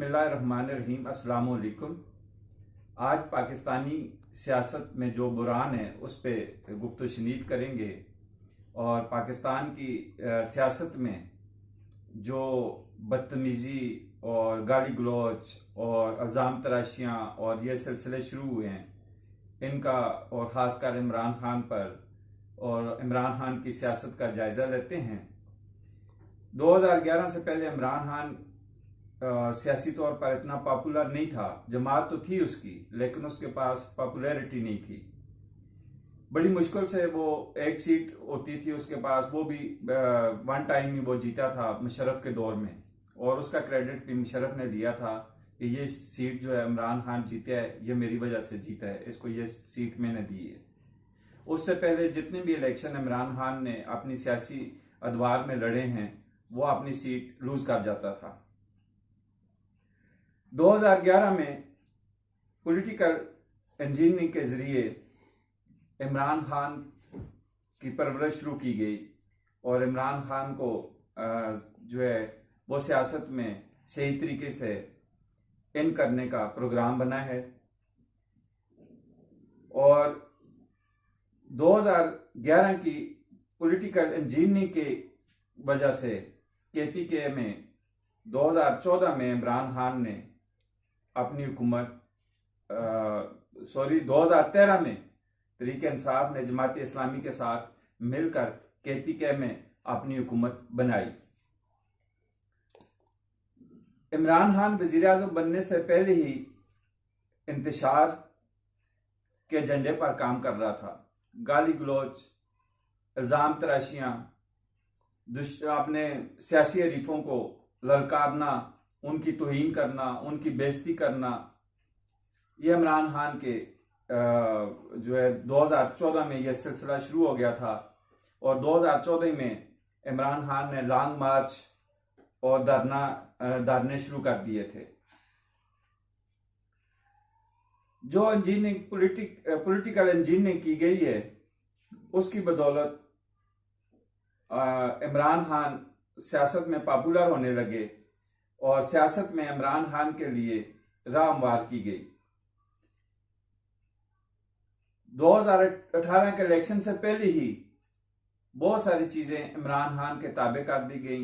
बिस्मिल्लाहिर्रहमानिर्रहीम। अस्सलाम वालेकुम। आज पाकिस्तानी सियासत में जो बुरान है उस पर गुफ्तगू शनीद करेंगे और पाकिस्तान की सियासत में जो बदतमीज़ी और गाली गलौच और इल्ज़ाम तराशियाँ और ये सिलसिले शुरू हुए हैं इनका और ख़ासकर इमरान खान पर और इमरान खान की सियासत का जायज़ा लेते हैं। 2011 से पहले इमरान खान सियासी तौर पर इतना पॉपुलर नहीं था। जमात तो थी उसकी, लेकिन उसके पास पॉपुलैरिटी नहीं थी। बड़ी मुश्किल से वो एक सीट होती थी उसके पास, वो भी वन टाइम ही वो जीता था मुशर्रफ के दौर में, और उसका क्रेडिट भी मुशर्रफ ने दिया था कि ये सीट जो है इमरान खान जीता है, ये मेरी वजह से जीता है, इसको ये सीट मैंने दी है। उससे पहले जितने भी इलेक्शन इमरान खान ने अपनी सियासी अदवार में लड़े हैं वो अपनी सीट लूज कर जाता था। 2011 में पॉलिटिकल इंजीनियरिंग के जरिए इमरान खान की परवरिश शुरू की गई और इमरान खान को जो है वो सियासत में सही तरीके से इन करने का प्रोग्राम बना है। और 2011 की पॉलिटिकल इंजीनियरिंग की वजह से केपीके में 2014 में इमरान खान ने अपनी हुकूमत 2013 में तहरीक इंसाफ ने जमात इस्लामी के साथ मिलकर केपीके में अपनी हुकूमत बनाई। इमरान खान वज़ीर-ए-आज़म बनने से पहले ही इंतशार के एजेंडे पर काम कर रहा था। गाली गलौच, इल्ज़ाम तराशियाँ, अपने सियासी हरीफों को ललकारना, उनकी तौहीन करना, उनकी बेइज्जती करना, ये इमरान खान के जो है 2014 में यह सिलसिला शुरू हो गया था। और 2014 में इमरान खान ने लॉन्ग मार्च और धरने शुरू कर दिए थे। जो इंजीनियरिंग पॉलिटिकल इंजीनियरिंग की गई है उसकी बदौलत इमरान खान सियासत में पॉपुलर होने लगे और सियासत में इमरान खान के लिए राह हमवार की गई। 2018 के इलेक्शन से पहले ही बहुत सारी चीजें इमरान खान के ताबे कर दी गई।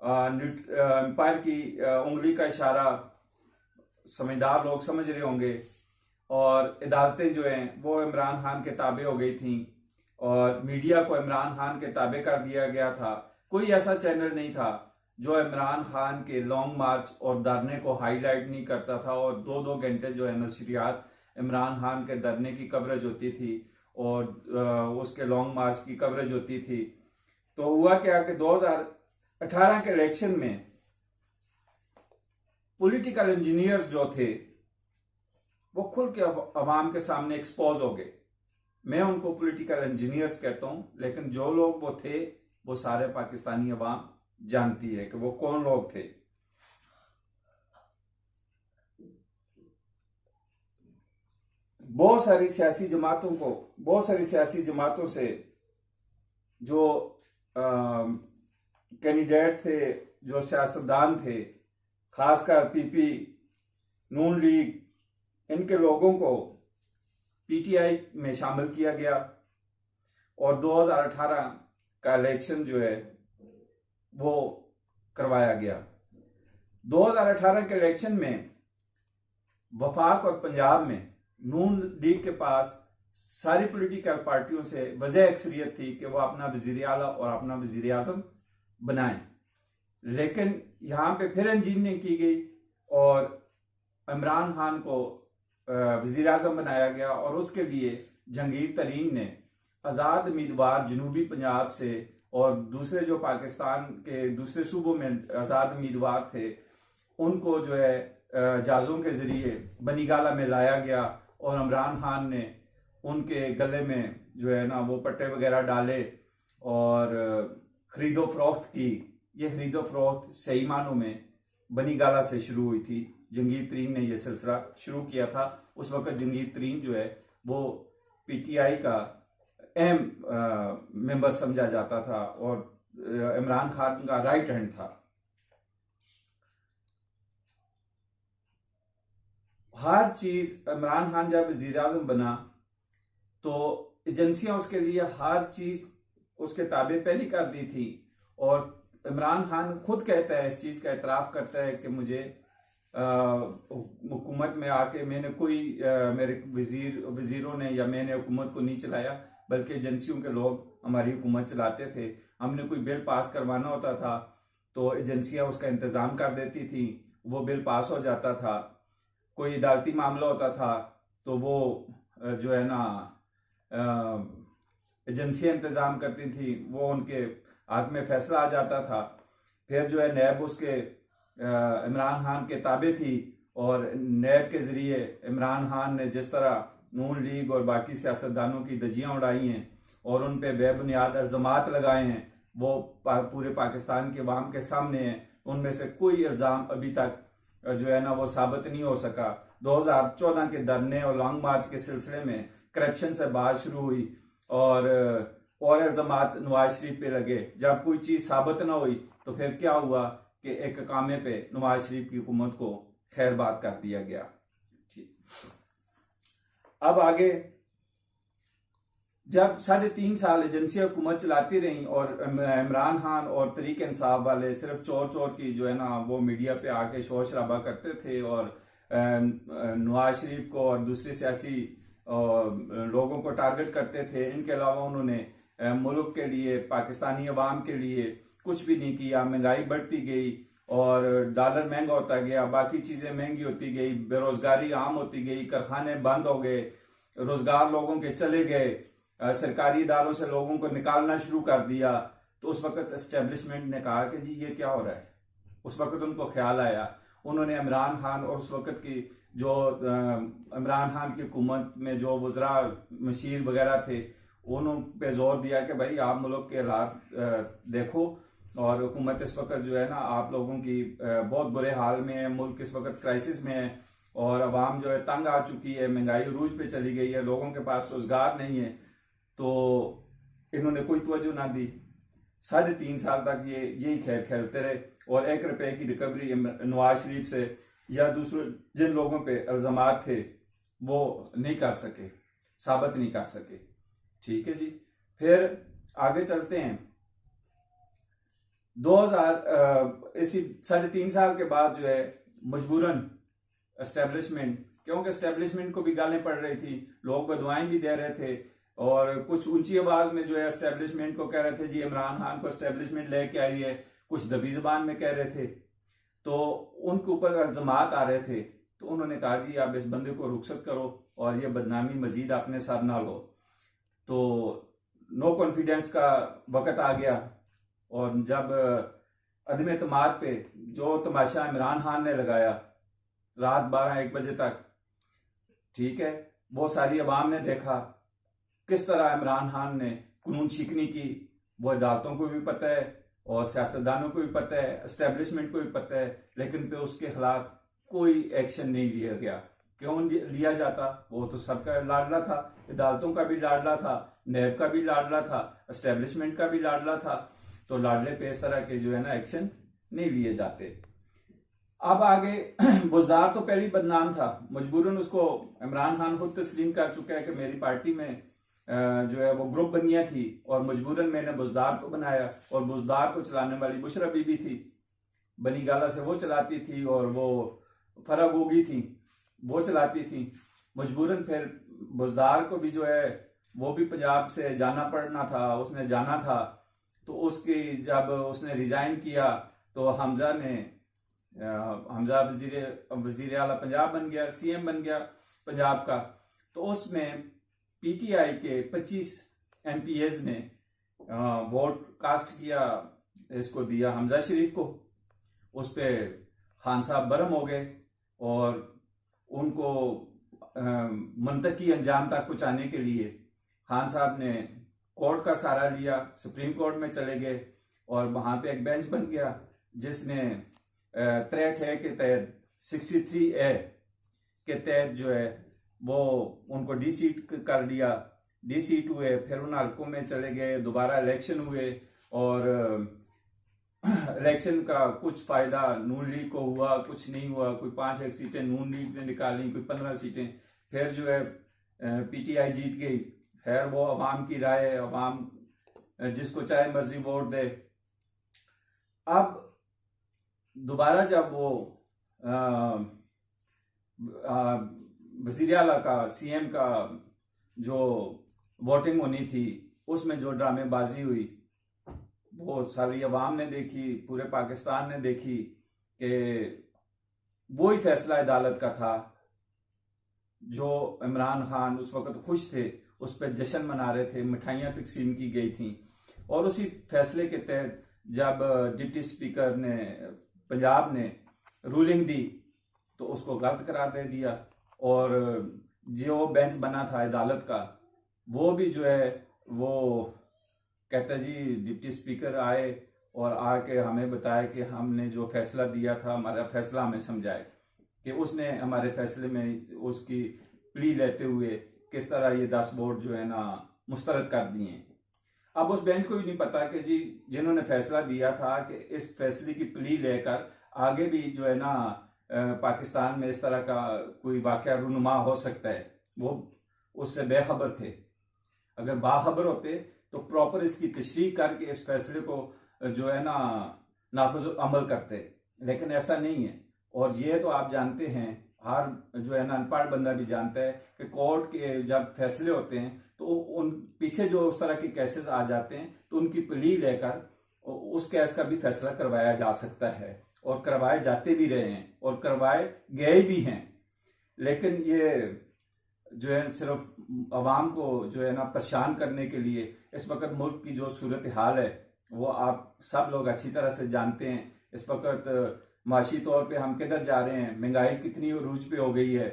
एम्पायर की उंगली का इशारा समझदार लोग समझ रहे होंगे, और अदालतें जो हैं वो इमरान खान के ताबे हो गई थी और मीडिया को इमरान खान के ताबे कर दिया गया था। कोई ऐसा चैनल नहीं था जो इमरान खान के लॉन्ग मार्च और धरने को हाईलाइट नहीं करता था, और 2-2 घंटे जो है नशरियात इमरान खान के धरने की कवरेज होती थी और उसके लॉन्ग मार्च की कवरेज होती थी। तो हुआ क्या कि 2018 के इलेक्शन में पॉलिटिकल इंजीनियर्स जो थे वो खुल के अवाम के सामने एक्सपोज हो गए। मैं उनको पॉलिटिकल इंजीनियर्स कहता हूं, लेकिन जो लोग वो थे वो सारे पाकिस्तानी अवाम जानती है कि वो कौन लोग थे। बहुत सारी सियासी जमातों से जो कैंडिडेट थे, जो सियासतदान थे, खासकर पीपी, नून लीग, इनके लोगों को पीटीआई में शामिल किया गया और 2018 का इलेक्शन जो है वो करवाया गया। 2018 के इलेक्शन में वफाक और पंजाब में नून लीग के पास सारी पॉलिटिकल पार्टियों से वजह अक्सरियत थी कि वो अपना वजीर आला और अपना वजीर आज़म बनाएं, लेकिन यहाँ पे फिर इंजीनियरिंग की गई और इमरान खान को वजीर आज़म बनाया गया। और उसके लिए जहांगीर तरीन ने आज़ाद उम्मीदवार जनूबी पंजाब से और दूसरे जो पाकिस्तान के दूसरे सूबों में आज़ाद उम्मीदवार थे उनको जो है जहाज़ों के जरिए बनीगाला में लाया गया और इमरान खान ने उनके गले में जो है ना वो पट्टे वगैरह डाले और खरीदो फरोख्त की। ये खरीदो फरोख्त सही मानों में बनीगाला से शुरू हुई थी। जहांगीर तरीन ने यह सिलसिला शुरू किया था। उस वक्त जहांगीर तरीन जो है वो पीटीआई का अहम मेंबर समझा जाता था और इमरान खान का राइट हैंड था। हर चीज, इमरान खान जब वजीर आजम बना तो एजेंसियां उसके लिए हर चीज उसके ताबे पहले कर दी थी। और इमरान खान खुद कहता है, इस चीज का एतराफ करता है कि मुझे हुकूमत में आके मैंने कोई मेरे वजीरों ने या मैंने हुकूमत को नहीं चलाया, बल्कि एजेंसियों के लोग हमारी हुकूमत चलाते थे। हमने कोई बिल पास करवाना होता था तो एजेंसियां उसका इंतजाम कर देती थी, वो बिल पास हो जाता था। कोई अदालती मामला होता था तो वो जो है ना एजेंसियां इंतजाम करती थी, वो उनके हाथ में फैसला आ जाता था। फिर जो है नैब उसके इमरान खान के ताबे थी, और नैब के जरिए इमरान खान ने जिस तरह नून लीग और बाकी सियासतदानों की धज्जियां उड़ाई हैं और उन पे बेबुनियाद इल्जामात लगाए हैं, वो पूरे पाकिस्तान के अवाम के सामने हैं। उनमें से कोई इल्ज़ाम अभी तक जो है ना वो साबित नहीं हो सका। 2014 के धरने और लॉन्ग मार्च के सिलसिले में करप्शन से बात शुरू हुई और इल्जामात नवाज शरीफ पे लगे। जब कोई चीज साबित ना हुई तो फिर क्या हुआ कि एक कामे पे नवाज शरीफ की हुकूमत को खैरबाद कर दिया गया। ठीक, अब आगे जब 3.5 साल एजेंसियां हुकूमत चलाती रही और इमरान खान और तरीके इंसाफ वाले सिर्फ चोर की जो है ना वो मीडिया पे आके शोर शराबा करते थे और नवाज शरीफ को और दूसरे सियासी लोगों को टारगेट करते थे, इनके अलावा उन्होंने मुल्क के लिए, पाकिस्तानी अवाम के लिए कुछ भी नहीं किया। महंगाई बढ़ती गई और डॉलर महंगा होता गया, बाकी चीजें महंगी होती गई, बेरोजगारी आम होती गई, कारखाने बंद हो गए, रोजगार लोगों के चले गए, सरकारी इदारों से लोगों को निकालना शुरू कर दिया। तो उस वक्त एस्टेब्लिशमेंट ने कहा कि जी ये क्या हो रहा है। उस वक्त उनको ख्याल आया, उन्होंने इमरान खान और उस वक्त की जो इमरान खान की हुकूमत में जो वज़रा मशीर वगैरह थे, उन पे जोर दिया कि भाई आप मुल्क के हालात देखो, और हुकूमत इस वक्त जो है ना आप लोगों की बहुत बुरे हाल में है, मुल्क इस वक्त क्राइसिस में है और अवाम जो है तंग आ चुकी है, महंगाई अरूज पे चली गई है, लोगों के पास रोजगार नहीं है। तो इन्होंने कोई तवज्जो ना दी। 3.5 साल तक ये यही खेल खेलते रहे और 1 रुपए की रिकवरी नवाज शरीफ से या दूसरे जिन लोगों पे इल्जामात थे वो नहीं कर सके, साबित नहीं कर सके। ठीक है जी, फिर आगे चलते हैं। इसी 3.5 साल के बाद जो है मजबूरन एस्टेब्लिशमेंट, क्योंकि एस्टेब्लिशमेंट को भी गालें पड़ रही थी, लोग बदवाएं भी दे रहे थे और कुछ ऊंची आवाज में जो है एस्टेब्लिशमेंट को कह रहे थे जी इमरान खान को एस्टेब्लिशमेंट लेके आई है, कुछ दबी जबान में कह रहे थे। तो उनके ऊपर इल्जामात आ रहे थे, तो उन्होंने कहा जी आप इस बंदे को रुखसत करो और ये बदनामी मजीद अपने साथ ना लो। तो नो कॉन्फिडेंस का वक्त आ गया और जब अदम एतमाद पे जो तमाशा इमरान खान ने लगाया रात 12-1 बजे तक, ठीक है, वो सारी अवाम ने देखा किस तरह इमरान खान ने कानून शिकनी की। वो अदालतों को भी पता है और सियासतदानों को भी पता है, एस्टेब्लिशमेंट को भी पता है, लेकिन पे उसके खिलाफ कोई एक्शन नहीं लिया गया। क्यों लिया जाता? वो तो सबका लाडला था, अदालतों का भी लाडला था, नैब का भी लाडला था, एस्टेब्लिशमेंट का भी लाडला था। तो लाडले पे इस तरह के जो है ना एक्शन नहीं लिए जाते। अब आगे बुजदार तो पहले बदनाम था, मजबूरन उसको इमरान खान खुद तस्लीम कर चुका है कि मेरी पार्टी में जो है वो ग्रुप बनिया थी और मजबूरन मैंने बुजदार को बनाया। और बुजदार को चलाने वाली बुशरा बीबी थी, बनी गाला से वो चलाती थी और वो फरा गोगी थी वो चलाती थी। मजबूरन फिर बुजदार को भी जो है वो भी पंजाब से जाना पड़ना था, उसने जाना था। तो उसकी जब उसने रिजाइन किया तो हमजा वजीर आला पंजाब बन गया, सीएम बन गया पंजाब का। तो उसमें पीटीआई के 25 एमपीएस ने वोट कास्ट किया, इसको दिया हमजा शरीफ को। उस पे खान साहब बरम हो गए और उनको मंतकी अंजाम तक पहुंचाने के लिए खान साहब ने कोर्ट का सहारा लिया, सुप्रीम कोर्ट में चले गए और वहां पे एक बेंच बन गया जिसने 63 के तहत 63A के तहत जो है वो उनको डीसीट कर लिया, डीसीट हुए। फिर उन हल्कों में चले गए, दोबारा इलेक्शन हुए और इलेक्शन का कुछ फायदा नून लीग को हुआ, कुछ नहीं हुआ। कोई 5 सीटें नून लीग ने निकाली, कोई 15 सीटें। फिर जो है पीटीआई जीत गई। खैर वो अवाम की राय है, अवाम जिसको चाहे मर्जी वोट दे। अब दोबारा जब वो वज़ीर आला का, सीएम का जो वोटिंग होनी थी, उसमें जो ड्रामेबाजी हुई वो सारी अवाम ने देखी, पूरे पाकिस्तान ने देखी कि वही फैसला अदालत का था जो इमरान खान उस वक्त खुश थे, उस पर जश्न मना रहे थे, मिठाइयाँ तकसीम की गई थी। और उसी फैसले के तहत जब डिप्टी स्पीकर ने पंजाब ने रूलिंग दी तो उसको गलत करार दे दिया। और जो बेंच बना था अदालत का, वो भी जो है वो कहते जी डिप्टी स्पीकर आए और आके हमें बताया कि हमने जो फैसला दिया था, हमारा फैसला हमें समझाए कि उसने हमारे फैसले में उसकी प्ली लेते हुए किस तरह ये 10 वोट जो है ना मुस्तरद कर दिए। अब उस बेंच को भी नहीं पता कि जी जिन्होंने फैसला दिया था कि इस फैसले की प्ली लेकर आगे भी जो है ना पाकिस्तान में इस तरह का कोई वाक़या रूनुमा हो सकता है, वो उससे बेखबर थे। अगर बाखबर होते तो प्रॉपर इसकी तशरीह करके इस फैसले को जो है ना नाफिज अमल करते, लेकिन ऐसा नहीं है। और ये तो आप जानते हैं, हर जो है ना अनपढ़ बंदा भी जानता है कि कोर्ट के जब फैसले होते हैं तो उन पीछे जो उस तरह के केसेस आ जाते हैं तो उनकी प्ली लेकर उस केस का भी फैसला करवाया जा सकता है, और करवाए जाते भी रहे हैं और करवाए गए भी हैं। लेकिन ये जो है सिर्फ अवाम को जो है ना परेशान करने के लिए, इस वक्त मुल्क की जो सूरत हाल है वो आप सब लोग अच्छी तरह से जानते हैं। इस वक्त माशी तौर पे हम किधर जा रहे हैं, महंगाई कितनी उरूज पे हो गई है,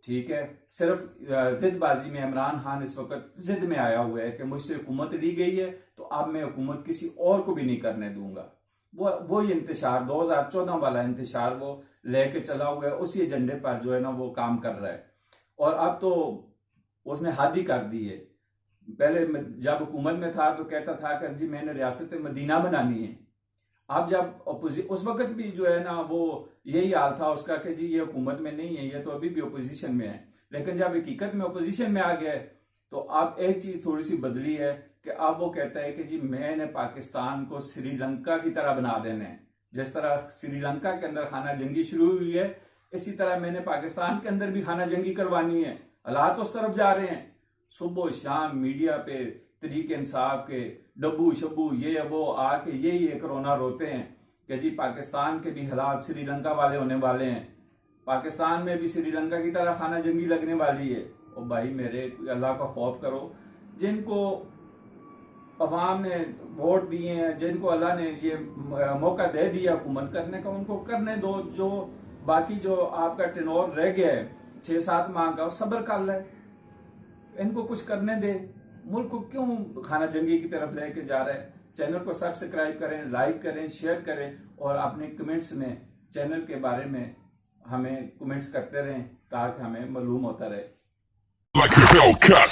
ठीक है। सिर्फ जिदबाजी में इमरान खान इस वक्त जिद में आया हुआ है कि मुझसे हुकूमत ली गई है तो अब मैं हुकूमत किसी और को भी नहीं करने दूंगा। वो इंतशार 2014 वाला इंतशार वो लेके चला हुआ है, उसी एजेंडे पर जो है ना वो काम कर रहा है। और अब तो उसने हद ही कर दी है। पहले जब हुकूमत में था तो कहता था कि जी मैंने रियासत मदीना बनानी है। अब जब उस वक्त भी जो है ना वो यही हाल था उसका कि जी ये हुकूमत में नहीं है, ये तो अभी भी अपोजिशन में है। लेकिन जब हकीकत में अपोजिशन में आ गया है तो अब एक चीज थोड़ी सी बदली है कि अब वो कहता है कि जी मैंने पाकिस्तान को श्रीलंका की तरह बना देना है। जिस तरह श्रीलंका के अंदर खाना जंगी शुरू हुई है, इसी तरह मैंने पाकिस्तान के अंदर भी खाना जंगी करवानी है। हालात उस तरफ जा रहे हैं। सुबह शाम मीडिया पे तरीके इंसाफ के डब्बू शब्बू ये वो आके ये कोरोना रोते हैं कि जी पाकिस्तान के भी हालात श्रीलंका वाले होने वाले हैं, पाकिस्तान में भी श्रीलंका की तरह खाना जंगी लगने वाली है। और भाई मेरे अल्लाह का खौफ करो। जिनको अवाम ने वोट दिए हैं, जिनको अल्लाह ने ये मौका दे दिया हुकूमत करने का, उनको करने दो। जो बाकी जो आपका टेनोर रह गया है 6-7 माह का, सब्र कर ले, इनको कुछ करने दे। मुल्क को क्यों खाना जंगी की तरफ लेके जा रहा है। चैनल को सब्सक्राइब करें, लाइक करें, शेयर करें और अपने कमेंट्स में चैनल के बारे में हमें कमेंट्स करते रहें ताकि हमें मालूम होता रहे। Like a Hellcat.